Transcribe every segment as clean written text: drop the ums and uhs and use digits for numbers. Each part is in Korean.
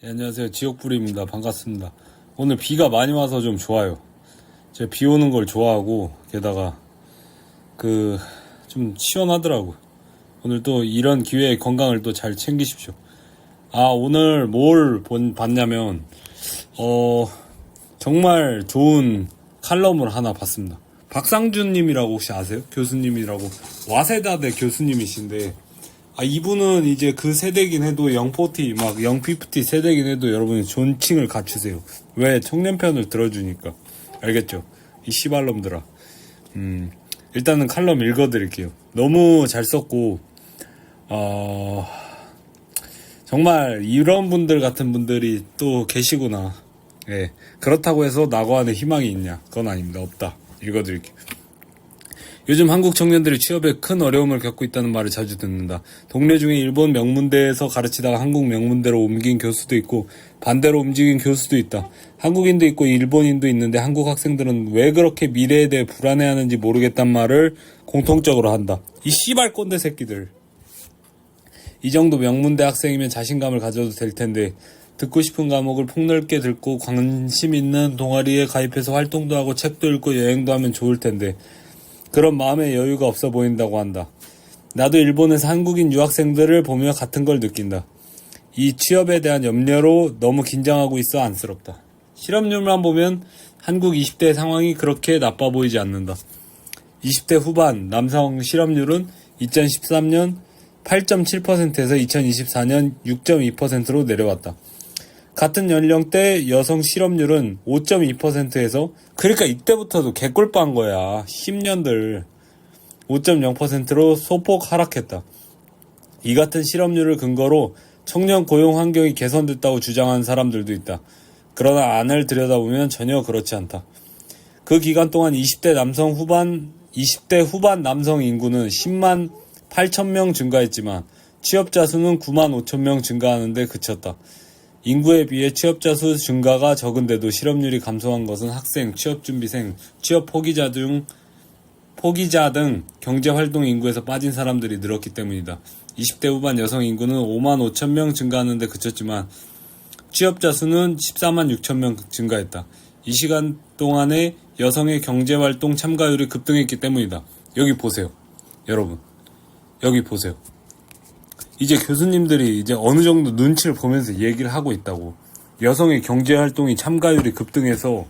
예, 안녕하세요. 지옥불입니다. 반갑습니다. 오늘 비가 많이 와서 좀 좋아요. 제가 비 오는 걸 좋아하고, 게다가, 좀 시원하더라고요. 오늘 또 이런 기회에 건강을 또 잘 챙기십시오. 오늘 뭘 봤냐면, 정말 좋은 칼럼을 하나 봤습니다. 박상준님이라고 혹시 아세요? 교수님이라고. 와세다대 교수님이신데, 이분은 이제 그 세대긴 해도 영포티, 영피프티 세대긴 해도 여러분이 존칭을 갖추세요. 왜? 청년편을 들어주니까. 알겠죠? 이 씨발놈들아. 일단은 칼럼 읽어드릴게요. 너무 잘 썼고, 정말 이런 분들 같은 분들이 또 계시구나. 예. 그렇다고 해서 낙원에 희망이 있냐? 그건 아닙니다. 없다. 읽어드릴게요. 요즘 한국 청년들이 취업에 큰 어려움을 겪고 있다는 말을 자주 듣는다. 동네 중에 일본 명문대에서 가르치다가 한국 명문대로 옮긴 교수도 있고 반대로 움직인 교수도 있다. 한국인도 있고 일본인도 있는데 한국 학생들은 왜 그렇게 미래에 대해 불안해하는지 모르겠단 말을 공통적으로 한다. 이 씨발 꼰대 새끼들. 이 정도 명문대 학생이면 자신감을 가져도 될 텐데 듣고 싶은 과목을 폭넓게 듣고 관심 있는 동아리에 가입해서 활동도 하고 책도 읽고 여행도 하면 좋을 텐데 그런 마음의 여유가 없어 보인다고 한다. 나도 일본에서 한국인 유학생들을 보며 같은 걸 느낀다. 이 취업에 대한 염려로 너무 긴장하고 있어 안쓰럽다. 실업률만 보면 한국 20대 상황이 그렇게 나빠 보이지 않는다. 20대 후반 남성 실업률은 2013년 8.7%에서 2024년 6.2%로 내려왔다. 같은 연령대 여성 실업률은 5.2%에서 그러니까 이때부터도 개꿀빠인 거야. 10년들 5.0%로 소폭 하락했다. 이 같은 실업률을 근거로 청년 고용 환경이 개선됐다고 주장하는 사람들도 있다. 그러나 안을 들여다보면 전혀 그렇지 않다. 그 기간 동안 20대 후반 남성 인구는 10만 8천 명 증가했지만 취업자 수는 9만 5천 명 증가하는데 그쳤다. 인구에 비해 취업자 수 증가가 적은데도 실업률이 감소한 것은 학생, 취업준비생, 취업 포기자 등 경제활동 인구에서 빠진 사람들이 늘었기 때문이다. 20대 후반 여성 인구는 5만 5천 명 증가하는데 그쳤지만 취업자 수는 14만 6천 명 증가했다. 이 시간 동안에 여성의 경제활동 참가율이 급등했기 때문이다. 여기 보세요. 여러분. 여기 보세요. 이제 교수님들이 이제 어느 정도 눈치를 보면서 얘기를 하고 있다고. 여성의 경제활동이 참가율이 급등해서,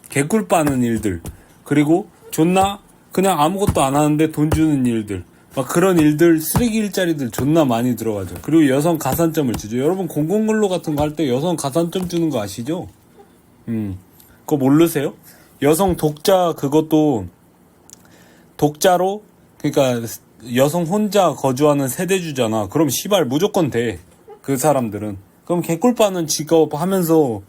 개꿀 빠는 일들. 그리고 존나 그냥 아무것도 안 하는데 돈 주는 일들. 막 그런 일들, 쓰레기 일자리들 존나 많이 들어가죠. 그리고 여성 가산점을 주죠. 여러분 공공근로 같은 거 할 때 여성 가산점 주는 거 아시죠? 그거 모르세요? 여성 독자 그것도 독자로, 그러니까 여성 혼자 거주하는 세대주잖아. 그럼 시발 무조건 돼. 그 사람들은. 그럼 개꿀빠는 직업 하면서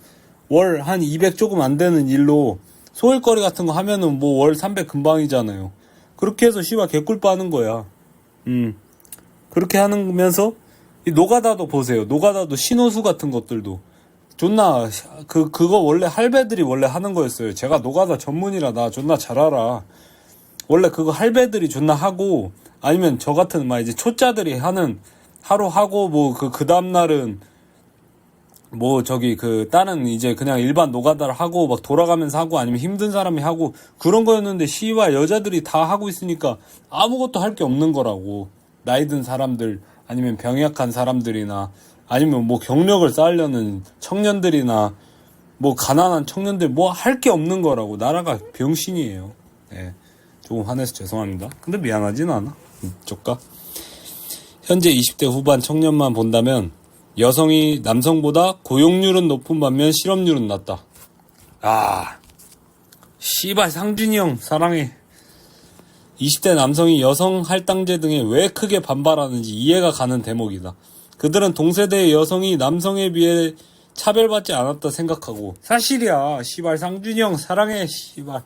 월 한 200 조금 안 되는 일로 소일거리 같은 거 하면은 뭐 월 300 금방이잖아요. 그렇게 해서 시발 개꿀빠 하는 거야. 그렇게 하면서 이 노가다도 보세요. 노가다도 신호수 같은 것들도 존나 그거 원래 할배들이 원래 하는 거였어요. 제가 노가다 전문이라 나 존나 잘 알아. 원래 그거 할배들이 존나 하고 아니면 저 같은 막 이제 초짜들이 하는 하루 하고 그 다음날은 다른 이제 그냥 일반 노가다를 하고 막 돌아가면서 하고 아니면 힘든 사람이 하고 그런 거였는데 시와 여자들이 다 하고 있으니까 아무것도 할 게 없는 거라고. 나이 든 사람들 아니면 병약한 사람들이나 아니면 뭐 경력을 쌓으려는 청년들이나 뭐 가난한 청년들 뭐 할 게 없는 거라고. 나라가 병신이에요. 네. 조금 화내서 죄송합니다. 근데 미안하진 않아. 쪽가. 현재 20대 후반 청년만 본다면 여성이 남성보다 고용률은 높은 반면 실업률은 낮다. 씨발 상준이 형 사랑해. 20대 남성이 여성 할당제 등에 왜 크게 반발하는지 이해가 가는 대목이다. 그들은 동세대의 여성이 남성에 비해 차별받지 않았다 생각하고 사실이야. 씨발 상준이 형 사랑해. 씨발.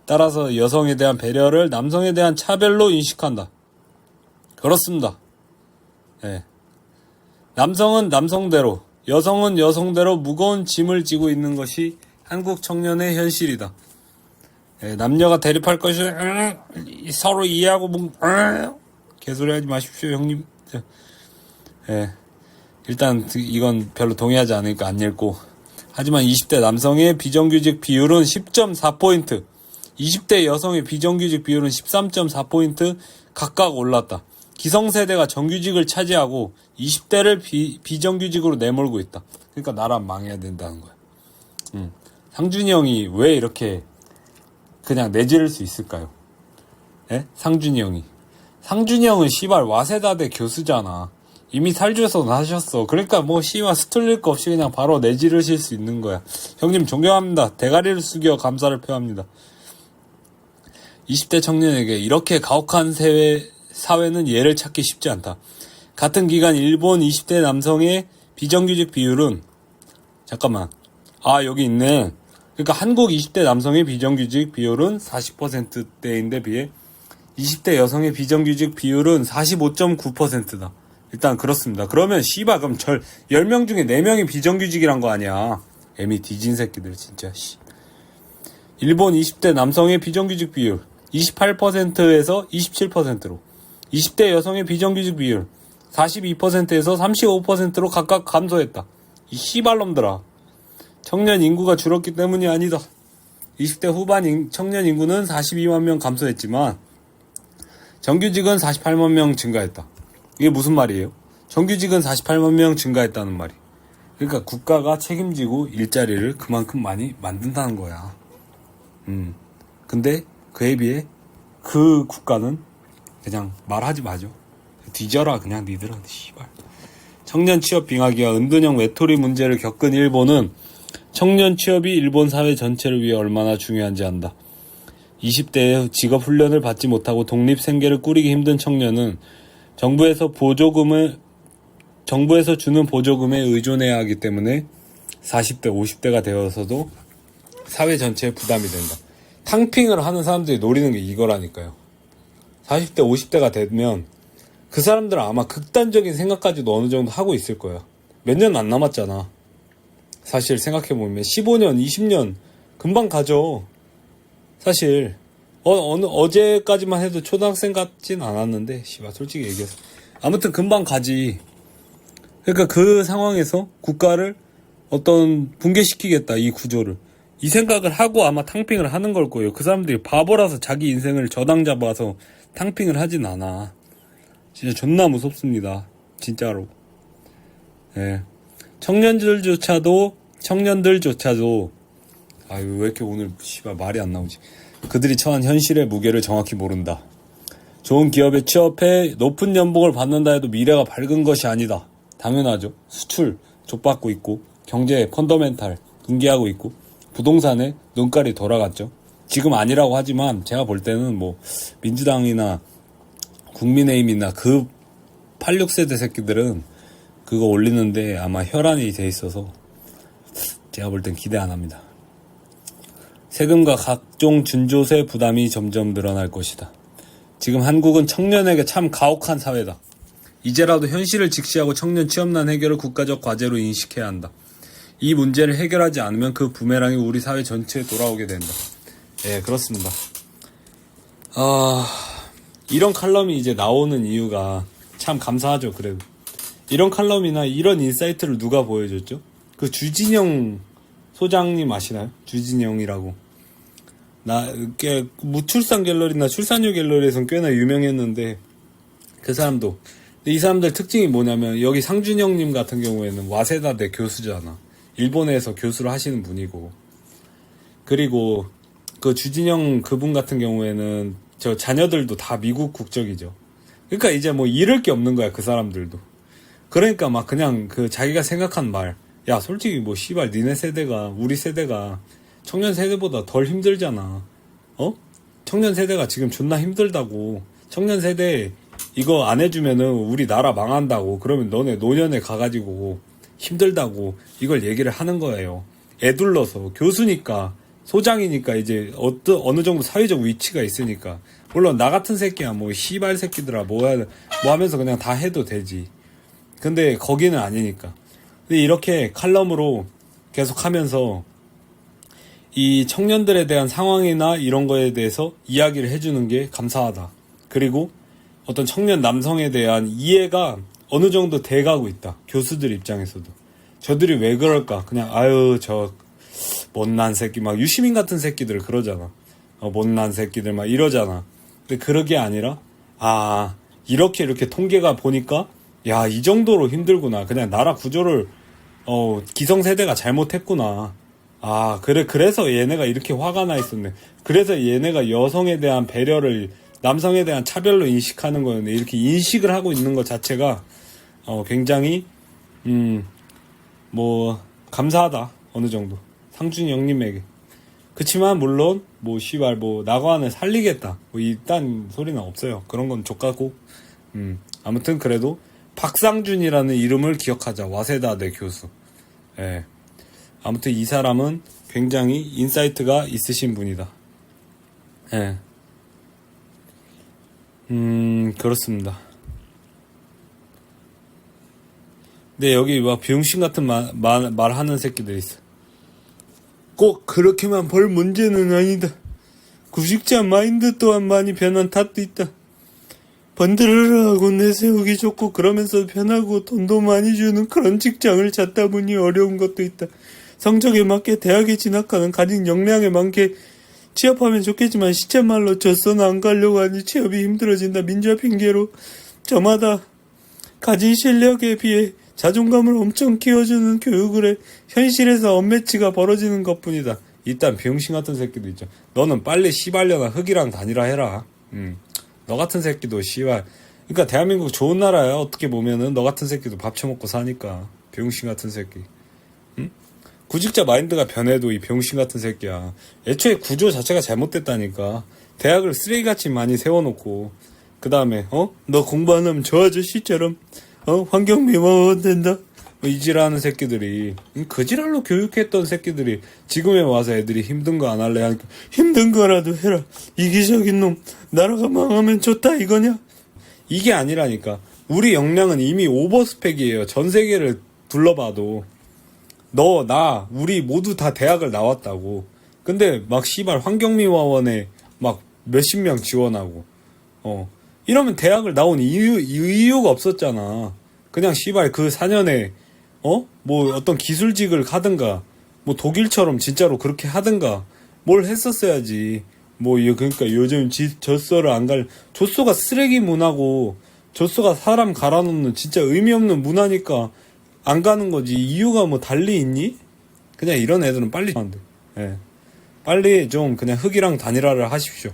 따라서 여성에 대한 배려를 남성에 대한 차별로 인식한다. 그렇습니다. 네. 남성은 남성대로, 여성은 여성대로 무거운 짐을 지고 있는 것이 한국 청년의 현실이다. 네. 남녀가 대립할 것이 서로 이해하고 개소리 하지 마십시오, 형님. 네. 일단 이건 별로 동의하지 않으니까 안 읽고. 하지만 20대 남성의 비정규직 비율은 10.4포인트, 20대 여성의 비정규직 비율은 13.4포인트 각각 올랐다. 기성세대가 정규직을 차지하고 20대를 비정규직으로 내몰고 있다. 그러니까 나라 망해야 된다는 거야. 상준이 형이 왜 이렇게 그냥 내지를 수 있을까요? 예? 상준이 형이. 상준이 형은 씨발 와세다대 교수잖아. 이미 살주에서 하셨어. 그러니까 뭐 씨발 스툴릴 거 없이 그냥 바로 내지르실 수 있는 거야. 형님 존경합니다. 대가리를 숙여 감사를 표합니다. 20대 청년에게 이렇게 가혹한 사회는 예를 찾기 쉽지 않다. 같은 기간 일본 20대 남성의 비정규직 비율은 여기 있네. 그러니까 한국 20대 남성의 비정규직 비율은 40%대인데 비해 20대 여성의 비정규직 비율은 45.9%다. 일단 그렇습니다. 그러면 씨발 그럼 10명 중에 4명이 비정규직이란 거 아니야. 애미 뒤진 새끼들 진짜 씨. 일본 20대 남성의 비정규직 비율 28%에서 27%로 20대 여성의 비정규직 비율 42%에서 35%로 각각 감소했다. 이 씨발놈들아. 청년 인구가 줄었기 때문이 아니다. 20대 후반 청년 인구는 42만 명 감소했지만 정규직은 48만 명 증가했다. 이게 무슨 말이에요? 정규직은 48만 명 증가했다는 말이. 그러니까 국가가 책임지고 일자리를 그만큼 많이 만든다는 거야. 근데 그에 비해 그 국가는 그냥 말하지 마죠. 뒤져라 그냥 니들은 씨발. 청년 취업 빙하기와 은둔형 외톨이 문제를 겪은 일본은 청년 취업이 일본 사회 전체를 위해 얼마나 중요한지 안다. 20대에 직업 훈련을 받지 못하고 독립 생계를 꾸리기 힘든 청년은 정부에서 주는 보조금에 의존해야 하기 때문에 40대, 50대가 되어서도 사회 전체에 부담이 된다. 탕핑을 하는 사람들이 노리는 게 이거라니까요. 40대, 50대가 되면 그 사람들은 아마 극단적인 생각까지도 어느 정도 하고 있을 거야. 몇 년 안 남았잖아. 사실 생각해보면 15년, 20년 금방 가죠. 사실 어제까지만 해도 초등학생 같진 않았는데 씨발 솔직히 얘기해서 아무튼 금방 가지. 그러니까 그 상황에서 국가를 어떤 붕괴시키겠다 이 구조를 이 생각을 하고 아마 탕핑을 하는 걸 거예요. 그 사람들이 바보라서 자기 인생을 저당 잡아서 탕핑을 하진 않아. 진짜 존나 무섭습니다. 진짜로. 예. 청년들조차도 아유 왜 이렇게 오늘 씨발 말이 안 나오지. 그들이 처한 현실의 무게를 정확히 모른다. 좋은 기업에 취업해 높은 연봉을 받는다 해도 미래가 밝은 것이 아니다. 당연하죠. 수출 족받고 있고 경제 펀더멘탈 붕괴하고 있고 부동산에 눈깔이 돌아갔죠. 지금 아니라고 하지만 제가 볼 때는 뭐 민주당이나 국민의힘이나 그 86세대 새끼들은 그거 올리는데 아마 혈안이 돼 있어서 제가 볼 땐 기대 안 합니다. 세금과 각종 준조세 부담이 점점 늘어날 것이다. 지금 한국은 청년에게 참 가혹한 사회다. 이제라도 현실을 직시하고 청년 취업난 해결을 국가적 과제로 인식해야 한다. 이 문제를 해결하지 않으면 그 부메랑이 우리 사회 전체에 돌아오게 된다. 예, 그렇습니다. 이런 칼럼이 이제 나오는 이유가 참 감사하죠. 그래도 이런 칼럼이나 이런 인사이트를 누가 보여줬죠? 그 주진영 소장님 아시나요? 주진영이라고. 무출산 갤러리나 출산휴 갤러리에선 꽤나 유명했는데 그 사람도. 근데 이 사람들 특징이 뭐냐면 여기 상준영님 같은 경우에는 와세다대 교수잖아. 일본에서 교수를 하시는 분이고. 그리고 그 주진영 그분 같은 경우에는 저 자녀들도 다 미국 국적이죠. 그러니까 이제 뭐 잃을 게 없는 거야 그 사람들도. 그러니까 막 그냥 그 자기가 생각한 말, 야 솔직히 뭐 씨발 니네 세대가 우리 세대가 청년 세대보다 덜 힘들잖아. 청년 세대가 지금 존나 힘들다고. 청년 세대 이거 안 해주면은 우리 나라 망한다고. 그러면 너네 노년에 가가지고 힘들다고 이걸 얘기를 하는 거예요. 애둘러서 교수니까 소장이니까 이제 어느 정도 사회적 위치가 있으니까. 물론 나 같은 새끼야 뭐 씨발 새끼들아 뭐 하면서 그냥 다 해도 되지. 근데 거기는 아니니까. 근데 이렇게 칼럼으로 계속 하면서 이 청년들에 대한 상황이나 이런 거에 대해서 이야기를 해주는 게 감사하다. 그리고 어떤 청년 남성에 대한 이해가 어느 정도 돼가고 있다. 교수들 입장에서도. 저들이 왜 그럴까? 그냥 아유 저 못난 새끼 막 유시민 같은 새끼들 그러잖아. 못난 새끼들 막 이러잖아. 근데 그런 게 아니라 이렇게 통계가 보니까 야, 이 정도로 힘들구나. 그냥 나라 구조를 기성세대가 잘못했구나. 그래서 얘네가 이렇게 화가 나 있었네. 그래서 얘네가 여성에 대한 배려를 남성에 대한 차별로 인식하는 거였네. 이렇게 인식을 하고 있는 것 자체가 굉장히 감사하다. 어느 정도 상준이 형님에게. 그치만 물론 나관을 살리겠다 이딴 소리는 없어요. 그런 건 족같고. 아무튼 그래도 박상준이라는 이름을 기억하자. 와세다대 교수. 예. 아무튼 이 사람은 굉장히 인사이트가 있으신 분이다. 예. 그렇습니다. 근데 여기 막 병신 같은 말하는 새끼들 있어. 꼭 그렇게만 볼 문제는 아니다. 구직자 마인드 또한 많이 변한 탓도 있다. 번들을 하고 내세우기 좋고 그러면서 편하고 돈도 많이 주는 그런 직장을 찾다 보니 어려운 것도 있다. 성적에 맞게 대학에 진학하는 가진 역량에 맞게 취업하면 좋겠지만 시쳇말로 젖서는 안 가려고 하니 취업이 힘들어진다. 민주화 핑계로 저마다 가진 실력에 비해 자존감을 엄청 키워주는 교육을 해 현실에서 언매치가 벌어지는 것뿐이다. 일단 병신 같은 새끼도 있죠. 너는 빨리 씨발려나 흑이랑 다니라 해라. 너 같은 새끼도 씨발. 그러니까 대한민국 좋은 나라야. 어떻게 보면은 너 같은 새끼도 밥 처먹고 사니까. 병신 같은 새끼. 구직자 마인드가 변해도 이 병신 같은 새끼야. 애초에 구조 자체가 잘못됐다니까. 대학을 쓰레기같이 많이 세워놓고 그 다음에 너 공부 안 하면 저 아저씨처럼 환경미화원 된다. 이지라는 새끼들이 그지랄로 교육했던 새끼들이 지금에 와서 애들이 힘든 거 안 할래 하니까 힘든 거라도 해라. 이기적인 놈. 나라가 망하면 좋다 이거냐? 이게 아니라니까. 우리 역량은 이미 오버스펙이에요. 전 세계를 둘러봐도 너, 나, 우리 모두 다 대학을 나왔다고. 근데 막 씨발 환경미화원에 막 몇십 명 지원하고 이러면 대학을 나온 이유가 없었잖아. 그냥 씨발 그 4년에 어떤 기술직을 하든가 독일처럼 진짜로 그렇게 하든가 뭘 했었어야지. 그러니까 요즘 젖소를 안 젖소가 쓰레기 문화고 젖소가 사람 갈아놓는 진짜 의미 없는 문화니까 안 가는 거지. 이유가 달리 있니? 그냥 이런 애들은 빨리 빨리 좀 그냥 흑이랑 단일화를 하십시오.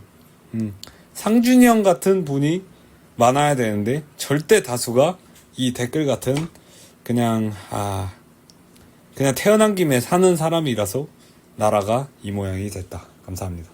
상준이 형 같은 분이 많아야 되는데 절대 다수가 이 댓글 같은 그냥 태어난 김에 사는 사람이라서 나라가 이 모양이 됐다. 감사합니다.